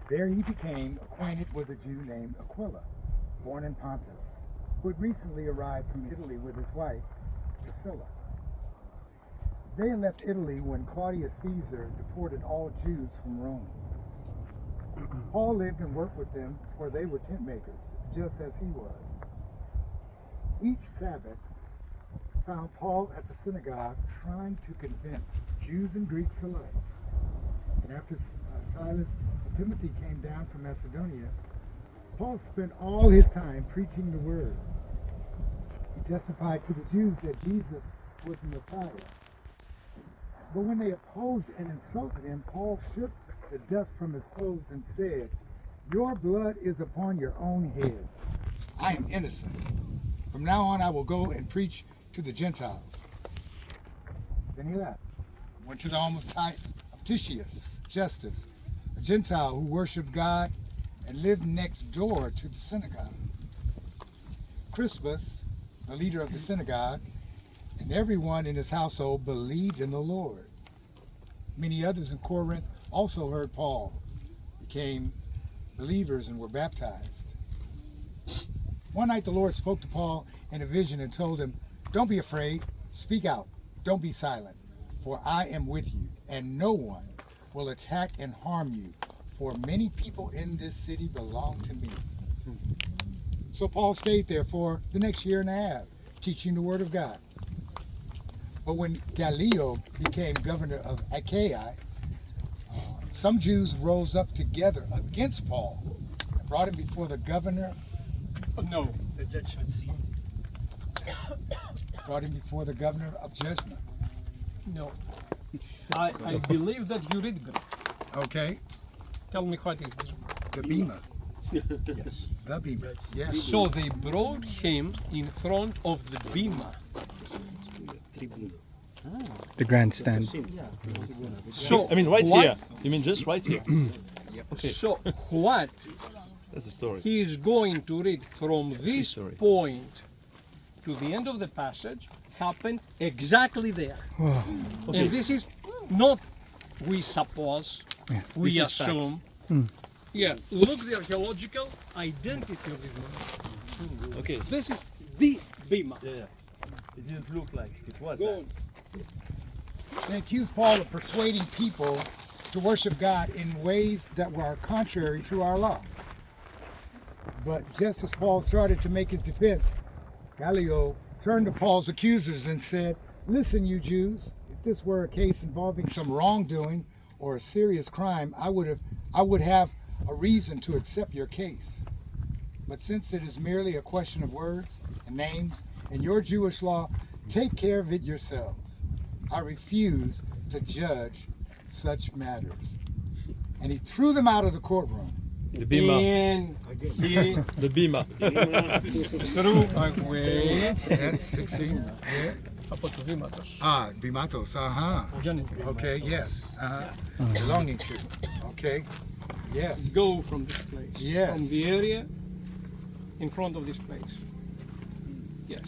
There he became acquainted with a Jew named Aquila, born in Pontus, who had recently arrived from Italy with his wife, Priscilla. They had left Italy when Claudius Caesar deported all Jews from Rome. Paul lived and worked with them, for they were tent makers, just as he was. Each Sabbath found Paul at the synagogue trying to convince Jews and Greeks alike. And after Silas and Timothy came down from Macedonia, Paul spent all his time preaching the word. He testified to the Jews that Jesus was the Messiah. But when they opposed and insulted him, Paul shook the dust from his clothes and said, "Your blood is upon your own heads. I am innocent. From now on I will go and preach to the Gentiles." Then he left, went to the home of Titius Justus, a Gentile who worshiped God and lived next door to the synagogue. Crispus, the leader of the synagogue, and everyone in his household believed in the Lord. Many others in Corinth also heard Paul, became believers, and were baptized. One night the Lord spoke to Paul in a vision and told him, "Don't be afraid, speak out, don't be silent, for I am with you, and no one will attack and harm you, for many people in this city belong to me." So Paul stayed there for the next year and a half, teaching the word of God. But when Gallio became governor of Achaia, some Jews rose up together against Paul and brought him before the governor. No, the judgment seat. Brought him before the governor of judgment. No. I believe that you read Greek. Okay, Tell me what is this. the bema. Yes. The bema. Yes. So they brought him in front of the bema. The grandstand. So I mean, right what, here. You mean just right here? Okay, So what that's the story. he is going to read from this History. point to the end of the passage happened exactly there. Okay. And this is not we suppose, we This is assume. Yeah, look the archaeological identity of this monument. Okay. This is the bema. Yeah. It didn't look like it was Go that. on. They accused Paul of persuading people to worship God in ways that were contrary to our law. But just as Paul started to make his defense, Gallio turned to Paul's accusers and said, "Listen, you Jews, if this were a case involving some wrongdoing or a serious crime, I would have a reason to accept your case. But since it is merely a question of words and names in your Jewish law, take care of it yourselves. I refuse to judge such matters." And he threw them out of the courtroom. The bima. And he The bima. threw away That's 16. Yeah. από το βήματος. Ah, bimatos. Progenitor. Okay, yes. Belonging to. Okay. Yes. Go from this place. Yes. From the area in front of this place. Yes.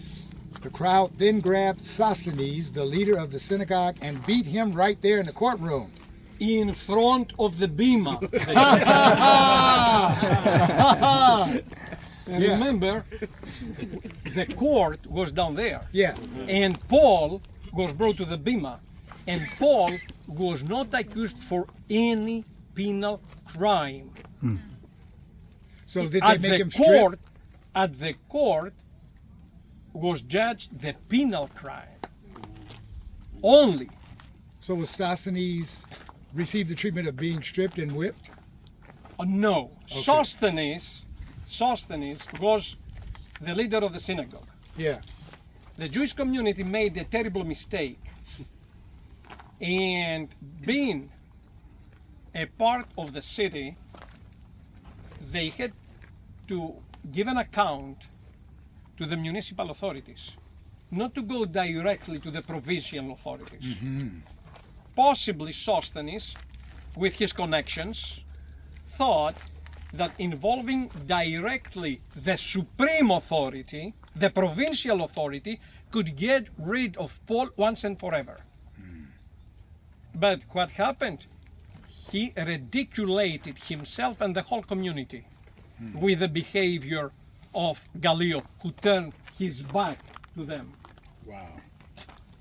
The crowd then grabbed Sosthenes, the leader of the synagogue, and beat him right there in the courtroom. In front of the bema. And Yeah. remember, the court was down there. Yeah. And Paul was brought to the bema. And Paul was not accused for any penal crime. So did they At make the him strip? court, at the court was judged the penal crime. Only. So was Sosthenes received the treatment of being stripped and whipped? No. Sosthenes was the leader of the synagogue. Yeah. The Jewish community made a terrible mistake. And being a part of the city, they had to give an account to the municipal authorities, not to go directly to the provincial authorities. Possibly Sosthenes, with his connections, thought that involving directly the supreme authority, the provincial authority, could get rid of Paul once and forever. But what happened? he ridiculated himself and the whole community with the behavior of Gallio, who turned his back to them. Wow.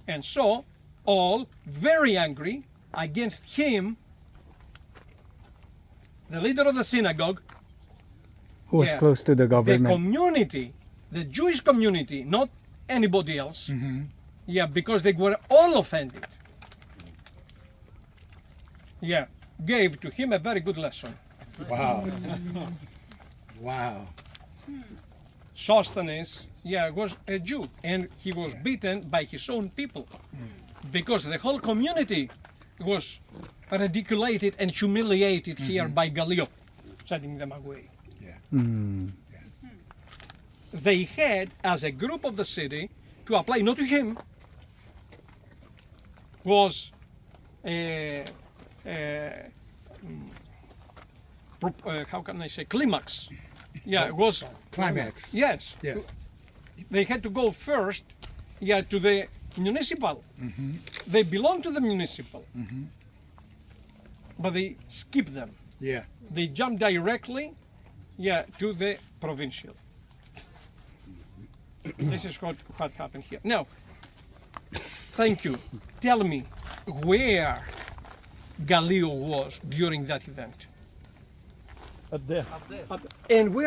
And so, all very angry against him, the leader of the synagogue, Who was Yeah. close to the the government. community, the Jewish community, not anybody else, yeah, because they were all offended, yeah, gave to him a very good lesson. Wow. Wow. Sosthenes, yeah, was a Jew, and he was beaten by his own people because the whole community was ridiculated and humiliated here by Gallio, sending them away. Mm. They had, as a group of the city, to apply not to him, was how can I say, climax. Yeah, it was, Climax. yes. Yes. They had to go first, yeah, to the municipal. They belong to the municipal. But they skipped them. Yeah. They jumped directly, yeah, to the provincial. This is what happened here. Now, thank you. Tell me where Gallio was during that event. Up there. And where